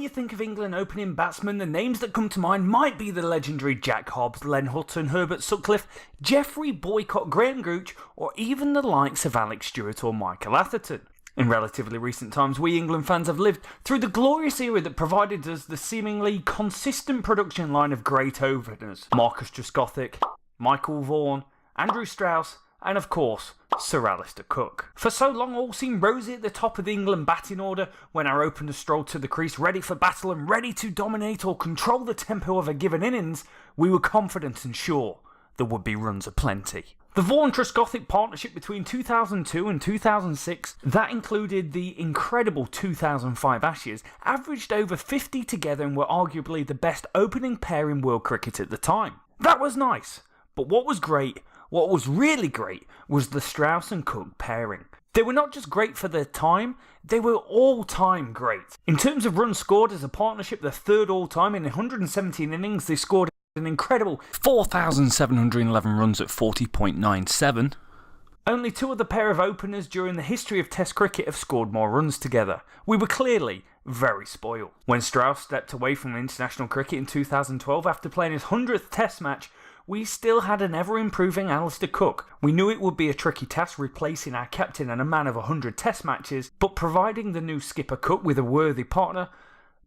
you think of England opening batsmen, the names that come to mind might be the legendary Jack Hobbs, Len Hutton, Herbert Sutcliffe, Geoffrey Boycott, Graham Gooch, or even the likes of Alex Stewart or Michael Atherton. In relatively recent times, we England fans have lived through the glorious era that provided us the seemingly consistent production line of great openers. Marcus Trescothick, Michael Vaughan, Andrew Strauss, and of course, Sir Alastair Cook. For so long, all seemed rosy at the top of the England batting order when our openers strolled to the crease ready for battle and ready to dominate or control the tempo of a given innings. We were confident and sure there would be runs aplenty. The Vaughan-Trescothick partnership between 2002 and 2006, that included the incredible 2005 Ashes, averaged over 50 together and were arguably the best opening pair in world cricket at the time. That was nice, but what was really great was the Strauss and Cook pairing. They were not just great for their time, they were all-time great. In terms of runs scored as a partnership, the third all-time in 117 innings, they scored an incredible 4,711 runs at 40.97. Only two other pair of openers during the history of Test cricket have scored more runs together. We were clearly very spoiled. When Strauss stepped away from international cricket in 2012 after playing his 100th Test match, we still had an ever-improving Alastair Cook. We knew it would be a tricky task replacing our captain and a man of 100 Test matches, but providing the new skipper Cook with a worthy partner,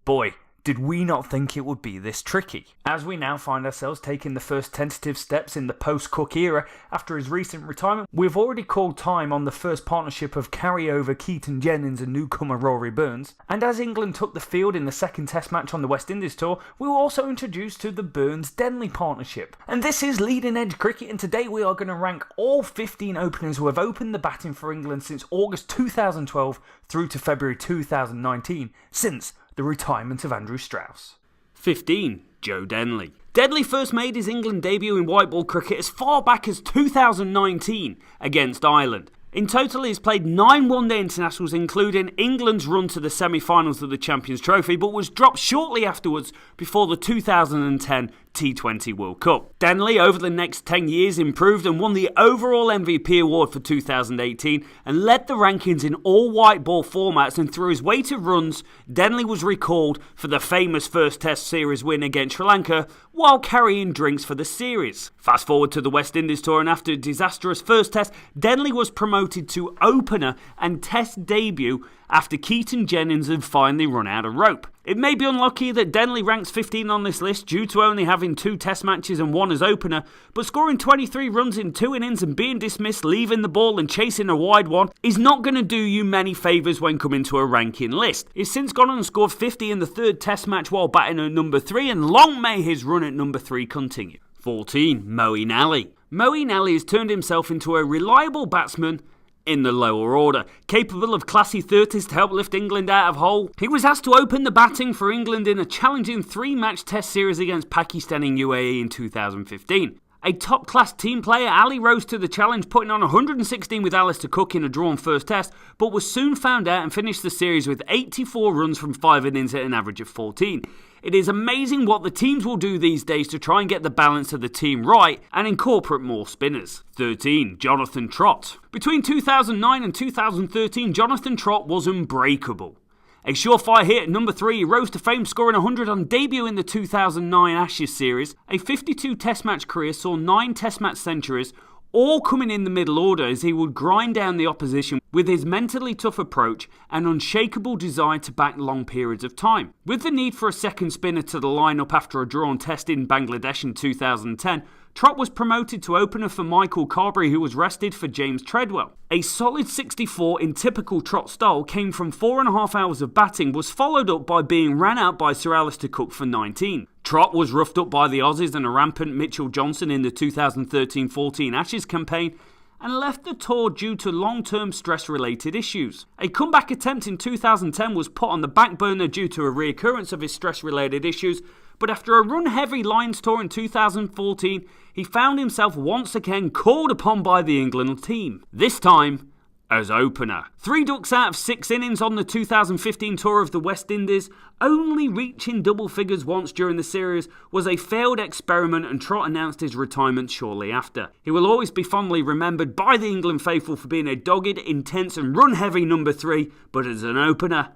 boy, did we not think it would be this tricky. As we now find ourselves taking the first tentative steps in the post-Cook era after his recent retirement, we've already called time on the first partnership of carryover Keaton Jennings and newcomer Rory Burns, and as England took the field in the second Test match on the West Indies tour, we were also introduced to the Burns-Denley partnership. And this is leading edge cricket, and today we are going to rank all 15 openers who have opened the batting for England since August 2012 through to February 2019, since the retirement of Andrew Strauss. 15. Joe Denley. Denley first made his England debut in white ball cricket as far back as 2019 against Ireland. In total, he has played 9 one-day internationals, including England's run to the semi-finals of the Champions Trophy, but was dropped shortly afterwards before the 2010 T20 World Cup. Denley, over the next 10 years, improved and won the overall MVP award for 2018 and led the rankings in all white ball formats, and through his weight of runs, Denley was recalled for the famous first Test series win against Sri Lanka while carrying drinks for the series. Fast forward to the West Indies tour, and after a disastrous first Test, Denley was promoted to opener and Test debut after Keaton Jennings had finally run out of rope. It may be unlucky that Denley ranks 15 on this list due to only having 2 Test matches and 1 as opener, but scoring 23 runs in 2 innings and being dismissed, leaving the ball and chasing a wide one is not going to do you many favours when coming to a ranking list. He's since gone on and scored 50 in the 3rd Test match while batting at number 3, and long may his run at number 3 continue. 14. Moeen Ali. Moeen Ali has turned himself into a reliable batsman in the lower order, capable of classy 30s to help lift England out of hole. He was asked to open the batting for England in a challenging 3-match Test series against Pakistan and UAE in 2015. A top-class team player, Ali rose to the challenge, putting on 116 with Alastair Cook in a drawn first Test, but was soon found out and finished the series with 84 runs from 5 innings at an average of 14. It is amazing what the teams will do these days to try and get the balance of the team right and incorporate more spinners. 13. Jonathan Trott. Between 2009 and 2013, Jonathan Trott was unbreakable. A surefire hit at number 3, he rose to fame scoring 100 on debut in the 2009 Ashes series. A 52 Test match career saw 9 Test match centuries, all coming in the middle order as he would grind down the opposition with his mentally tough approach and unshakable desire to bat long periods of time. With the need for a second spinner to the lineup after a drawn Test in Bangladesh in 2010, Trott was promoted to opener for Michael Carberry, who was rested for James Treadwell. A solid 64 in typical Trott style came from 4.5 hours of batting, was followed up by being ran out by Sir Alastair Cook for 19. Trott was roughed up by the Aussies and a rampant Mitchell Johnson in the 2013-14 Ashes campaign, and left the tour due to long-term stress-related issues. A comeback attempt in 2010 was put on the back burner due to a reoccurrence of his stress-related issues, but after a run-heavy Lions tour in 2014, he found himself once again called upon by the England team, this time as opener. 3 ducks out of 6 innings on the 2015 tour of the West Indies, only reaching double figures once during the series, was a failed experiment, and Trott announced his retirement shortly after. He will always be fondly remembered by the England faithful for being a dogged, intense and run-heavy number 3, but as an opener,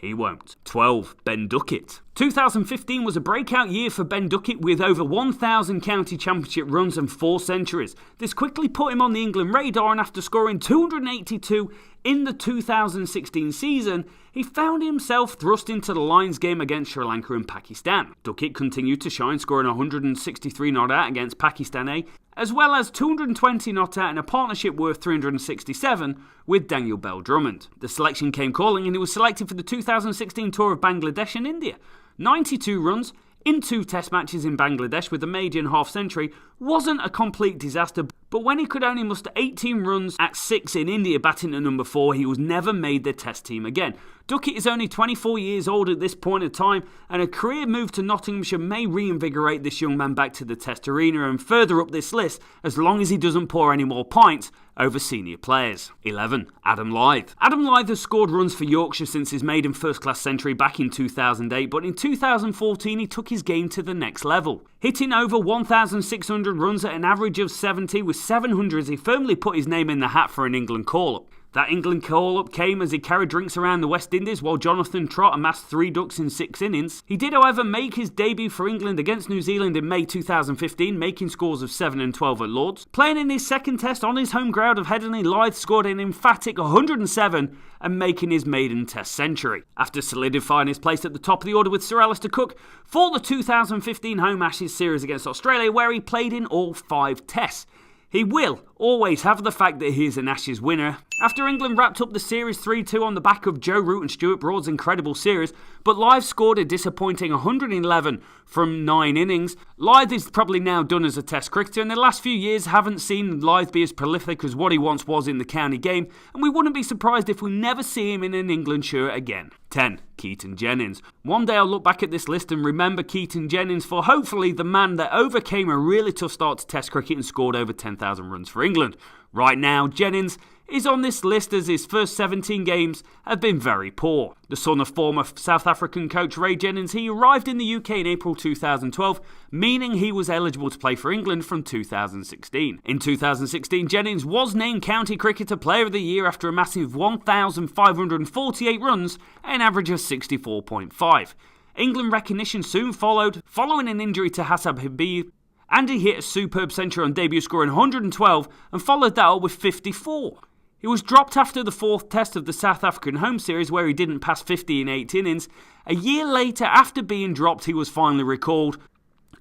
He won't. 12. Ben Duckett. 2015 was a breakout year for Ben Duckett with over 1,000 county championship runs and 4 centuries. This quickly put him on the England radar, and after scoring 282 in the 2016 season, he found himself thrust into the Lions game against Sri Lanka and Pakistan. Duckett continued to shine, scoring 163 not out against Pakistan A, as well as 220 not out in a partnership worth 367 with Daniel Bell Drummond. The selection came calling, and he was selected for the 2016 tour of Bangladesh and India. 92 runs in 2 test matches in Bangladesh with a maiden half-century wasn't a complete disaster, but when he could only muster 18 runs at 6 in India batting at number 4, he was never made the test team again. Duckett is only 24 years old at this point in time, and a career move to Nottinghamshire may reinvigorate this young man back to the test arena and further up this list, as long as he doesn't pour any more pints over senior players. 11. Adam Lyth. Adam Lyth has scored runs for Yorkshire since his maiden first-class century back in 2008, but in 2014 he took his game to the next level. Hitting over 1,600 runs at an average of 70 with 700s, he firmly put his name in the hat for an England call-up. That England call-up came as he carried drinks around the West Indies while Jonathan Trott amassed 3 ducks in 6 innings. He did, however, make his debut for England against New Zealand in May 2015, making scores of 7 and 12 at Lords. Playing in his second test on his home ground of Headingley, Lyth scored an emphatic 107 and making his maiden test century. After solidifying his place at the top of the order with Sir Alastair Cook for the 2015 home Ashes series against Australia, where he played in all 5 tests. He will always have the fact that he is an Ashes winner. After England wrapped up the series 3-2 on the back of Joe Root and Stuart Broad's incredible series, but Lyth scored a disappointing 111 from 9 innings. Lyth is probably now done as a test cricketer, and the last few years haven't seen Lyth be as prolific as what he once was in the county game, and we wouldn't be surprised if we never see him in an England shirt again. 10. Keaton Jennings. One day I'll look back at this list and remember Keaton Jennings for hopefully the man that overcame a really tough start to test cricket and scored over 10,000 runs for England. Right now, Jennings is on this list as his first 17 games have been very poor. The son of former South African coach Ray Jennings, he arrived in the UK in April 2012, meaning he was eligible to play for England from 2016. In 2016, Jennings was named County Cricketer Player of the Year after a massive 1,548 runs and an average of 64.5. England recognition soon followed, following an injury to Haseeb Hamed, and he hit a superb century on debut, scoring 112 and followed that up with 54. He was dropped after the 4th test of the South African home series, where he didn't pass 50 in 8 innings. A year later, after being dropped, he was finally recalled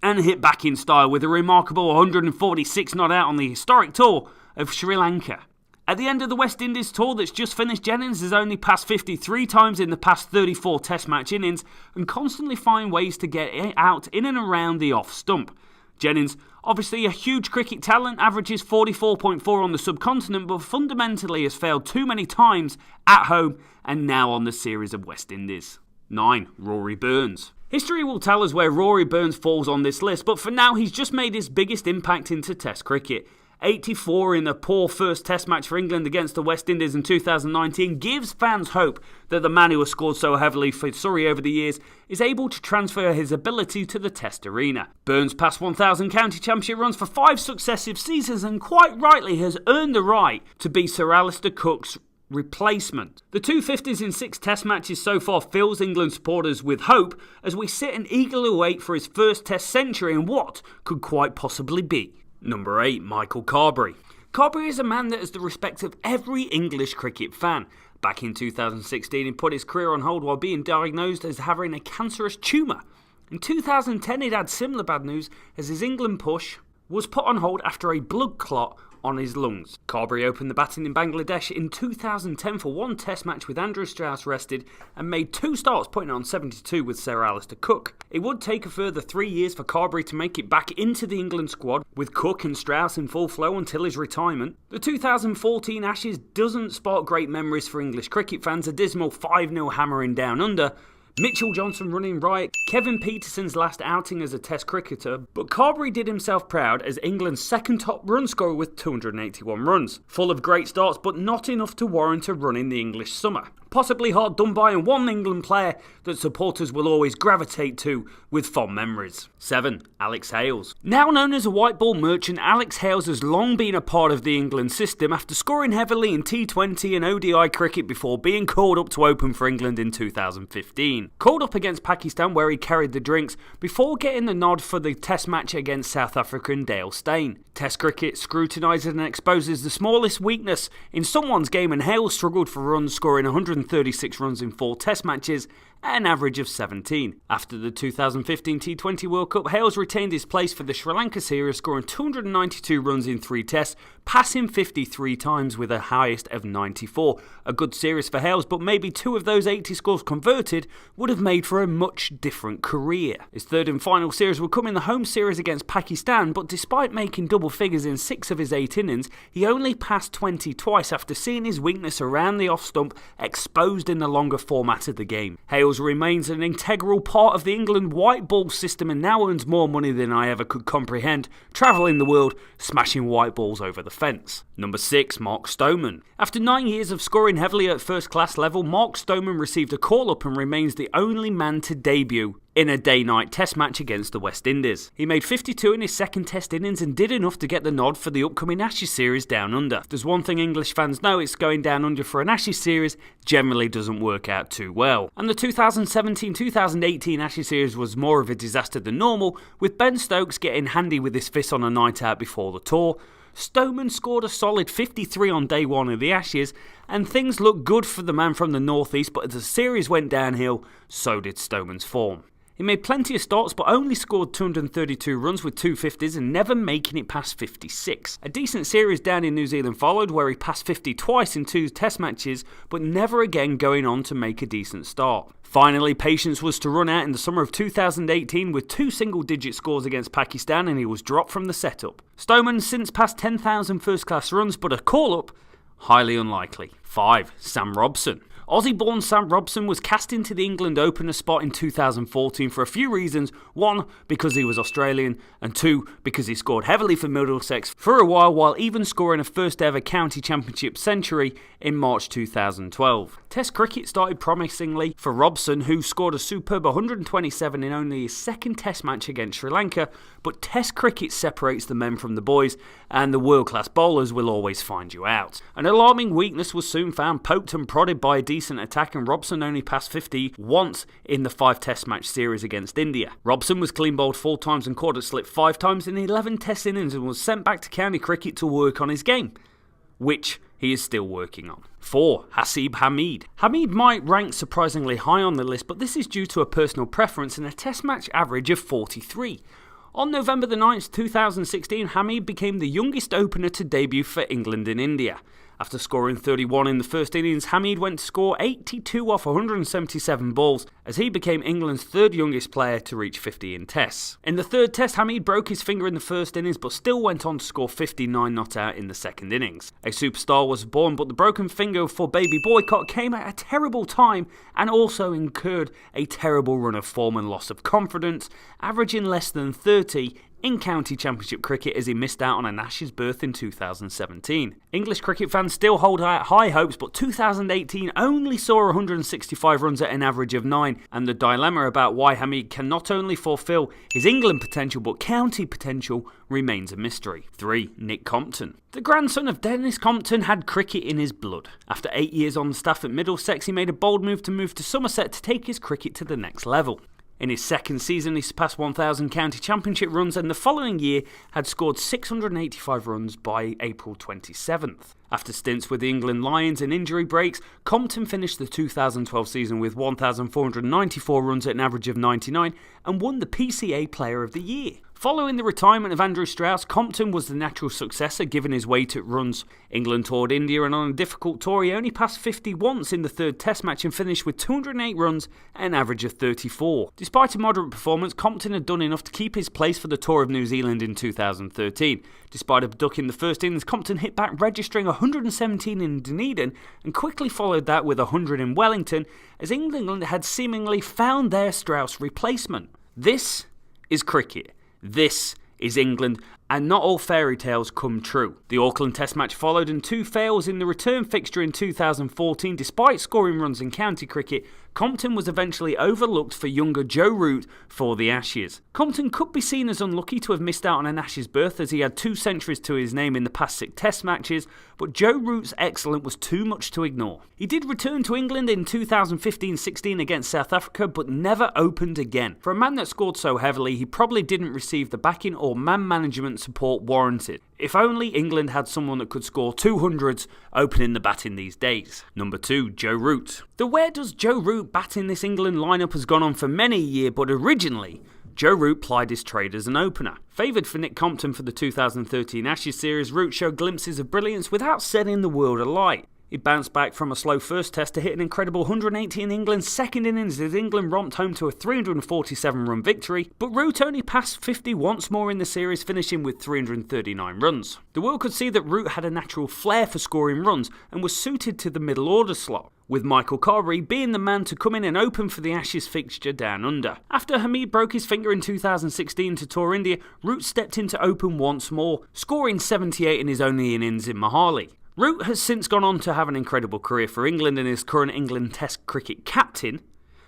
and hit back in style with a remarkable 146 not out on the historic tour of Sri Lanka. At the end of the West Indies tour that's just finished, Jennings has only passed 53 times in the past 34 test match innings and constantly find ways to get out in and around the off stump. Jennings, obviously a huge cricket talent, averages 44.4 on the subcontinent, but fundamentally has failed too many times at home and now on the series of West Indies. 9. Rory Burns. History will tell us where Rory Burns falls on this list, but for now he's just made his biggest impact into Test cricket. 84 in a poor first test match for England against the West Indies in 2019 gives fans hope that the man who has scored so heavily for Surrey over the years is able to transfer his ability to the test arena. Burns passed 1,000 county championship runs for 5 successive seasons and quite rightly has earned the right to be Sir Alastair Cook's replacement. The 250s in 6 test matches so far fills England supporters with hope as we sit and eagerly wait for his first test century in what could quite possibly be. Number 8. Michael Carberry. Carberry is a man that has the respect of every English cricket fan. Back in 2016, he put his career on hold while being diagnosed as having a cancerous tumour. In 2010, he'd had similar bad news as his England push was put on hold after a blood clot on his lungs. Carberry opened the batting in Bangladesh in 2010 for 1 test match with Andrew Strauss rested and made 2 starts, putting on 72 with Sir Alastair Cook. It would take a further 3 years for Carberry to make it back into the England squad, with Cook and Strauss in full flow until his retirement. The 2014 Ashes doesn't spark great memories for English cricket fans, a dismal 5-0 hammering down under, Mitchell Johnson running riot, Kevin Peterson's last outing as a test cricketer, but Carberry did himself proud as England's second top run scorer with 281 runs. Full of great starts, but not enough to warrant a run in the English summer. possibly hard done by, and one England player that supporters will always gravitate to with fond memories. 7. Alex Hales. Now known as a white ball merchant, Alex Hales has long been a part of the England system after scoring heavily in T20 and ODI cricket before being called up to open for England in 2015. Called up against Pakistan where he carried the drinks before getting the nod for the Test match against South Africa and Dale Steyn. Test cricket scrutinises and exposes the smallest weakness in someone's game, and Hales struggled for runs, scoring 136 runs in 4 Test matches at an average of 17. After the 2015 T20 World Cup, Hales retained his place for the Sri Lanka series, scoring 292 runs in 3 tests, passing 53 times with a highest of 94. A good series for Hales, but maybe 2 of those 80 scores converted would have made for a much different career. His third and final series would come in the home series against Pakistan, but despite making double figures in 6 of his 8 innings, he only passed 20 twice after seeing his weakness around the off stump exposed in the longer format of the game. Hales remains an integral part of the England white ball system and now earns more money than I ever could comprehend, travelling the world, smashing white balls over the fence. Number 6. Mark Stoneman. After 9 years of scoring heavily at first class level, Mark Stoneman received a call-up and remains the only man to debut in a day-night test match against the West Indies. He made 52 in his second test innings and did enough to get the nod for the upcoming Ashes series down under. If there's one thing English fans know, it's going down under for an Ashes series generally doesn't work out too well. And the 2017-2018 Ashes series was more of a disaster than normal, with Ben Stokes getting handy with his fists on a night out before the tour. Stoneman scored a solid 53 on day 1 of the Ashes, and things looked good for the man from the northeast, but as the series went downhill, so did Stoneman's form. He made plenty of starts but only scored 232 runs with 2 50s and never making it past 56. A decent series down in New Zealand followed, where he passed 50 twice in 2 test matches but never again going on to make a decent start. Finally, patience was to run out in the summer of 2018 with 2 single-digit scores against Pakistan, and he was dropped from the setup. Stoneman since passed 10,000 first-class runs, but a call-up, highly unlikely. 5. Sam Robson. Aussie-born Sam Robson was cast into the England opener spot in 2014 for a few reasons. 1, because he was Australian, and 2, because he scored heavily for Middlesex for a while even scoring a first ever county championship century in March 2012. Test cricket started promisingly for Robson, who scored a superb 127 in only his second test match against Sri Lanka, but Test cricket separates the men from the boys, and the world-class bowlers will always find you out. An alarming weakness was soon found, poked and prodded by a decent attack, and Robson only passed 50 once in the 5 test match series against India. Robson was clean bowled 4 times and caught a slip 5 times in 11 test innings and was sent back to county cricket to work on his game, which he is still working on. 4. Haseeb Hamed. Hamed might rank surprisingly high on the list, but this is due to a personal preference and a test match average of 43. On November the 9th, 2016, Hamed became the youngest opener to debut for England in India. After scoring 31 in the first innings, Hamed went to score 82 off 177 balls as he became England's 3rd youngest player to reach 50 in tests. In the 3rd test, Hamed broke his finger in the first innings but still went on to score 59 not out in the 2nd innings. A superstar was born, but the broken finger for baby boycott came at a terrible time and also incurred a terrible run of form and loss of confidence, averaging less than 30 in county championship cricket as he missed out on an Ashes berth in 2017. English cricket fans still hold out high hopes, but 2018 only saw 165 runs at an average of 9, and the dilemma about why Hamed can not only fulfil his England potential but county potential remains a mystery. 3. Nick Compton. The grandson of Dennis Compton had cricket in his blood. After 8 years on the staff at Middlesex, he made a bold move to Somerset to take his cricket to the next level. In his 2nd season, he surpassed 1,000 county championship runs, and the following year had scored 685 runs by April 27th. After stints with the England Lions and injury breaks, Compton finished the 2012 season with 1,494 runs at an average of 99 and won the PCA Player of the Year. Following the retirement of Andrew Strauss, Compton was the natural successor given his weight at runs. England toured India, and on a difficult tour he only passed 50 once in the 3rd test match and finished with 208 runs at an average of 34. Despite a moderate performance, Compton had done enough to keep his place for the tour of New Zealand in 2013. Despite a duck in the first innings, Compton hit back, registering 117 in Dunedin and quickly followed that with 100 in Wellington, as England had seemingly found their Strauss replacement. This is cricket. This is England, And not all fairy tales come true. The Auckland Test match followed, and 2 fails in the return fixture in 2014. Despite scoring runs in county cricket, Compton was eventually overlooked for younger Joe Root for the Ashes. Compton could be seen as unlucky to have missed out on an Ashes berth, as he had 2 centuries to his name in the past 6 Test matches, but Joe Root's excellence was too much to ignore. He did return to England in 2015-16 against South Africa, but never opened again. For a man that scored so heavily, he probably didn't receive the backing or man management support warranted. If only England had someone that could score 200s opening the batting these days. Number 2, Joe Root. The where does Joe Root bat in this England lineup has gone on for many a year, but originally, Joe Root plied his trade as an opener. Favoured for Nick Compton for the 2013 Ashes series, Root showed glimpses of brilliance without setting the world alight. He bounced back from a slow first test to hit an incredible 180 in England's second innings as England romped home to a 347-run victory, but Root only passed 50 once more in the series, finishing with 339 runs. The world could see that Root had a natural flair for scoring runs and was suited to the middle order slot, with Michael Carberry being the man to come in and open for the Ashes fixture down under. After Hamed broke his finger in 2016 to tour India, Root stepped in to open once more, scoring 78 in his only innings in Mohali. Root has since gone on to have an incredible career for England and is current England Test cricket captain,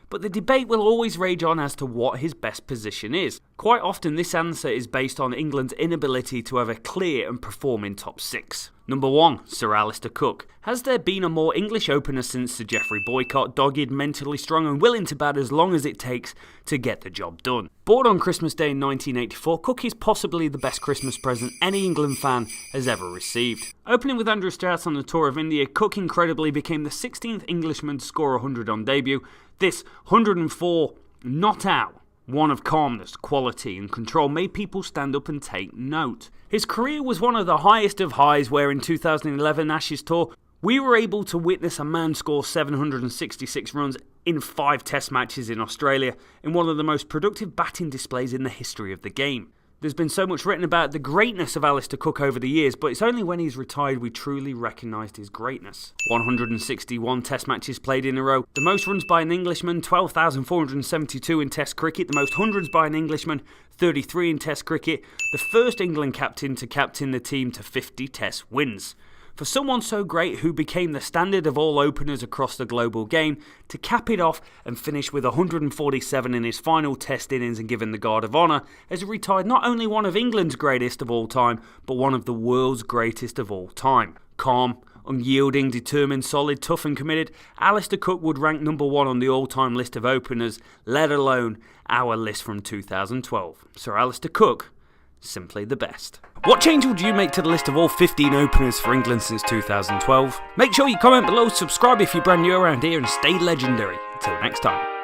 but the debate will always rage on as to what his best position is. Quite often this answer is based on England's inability to have a clear and performing top 6. Number 1, Sir Alastair Cook. Has there been a more English opener since Sir Geoffrey Boycott, dogged, mentally strong and willing to bat as long as it takes to get the job done? Born on Christmas Day in 1984, Cook is possibly the best Christmas present any England fan has ever received. Opening with Andrew Strauss on the tour of India, Cook incredibly became the 16th Englishman to score 100 on debut. This 104 not out, one of calmness, quality and control, made people stand up and take note. His career was one of the highest of highs, where in 2011 Ashes tour, we were able to witness a man score 766 runs in 5 Test matches in Australia, in one of the most productive batting displays in the history of the game. There's been so much written about the greatness of Alastair Cook over the years, but it's only when he's retired we truly recognised his greatness. 161 Test matches played in a row, the most runs by an Englishman, 12,472 in Test cricket, the most hundreds by an Englishman, 33 in Test cricket, the first England captain to captain the team to 50 Test wins. For someone so great who became the standard of all openers across the global game, to cap it off and finish with 147 in his final Test innings and given the Guard of Honour, has retired not only one of England's greatest of all time, but one of the world's greatest of all time. Calm, unyielding, determined, solid, tough and committed, Alastair Cook would rank number 1 on the all-time list of openers, let alone our list from 2012. Sir Alastair Cook, simply the best. What change would you make to the list of all 15 openers for England since 2012? Make sure you comment below, subscribe if you're brand new around here, and stay legendary. Until next time.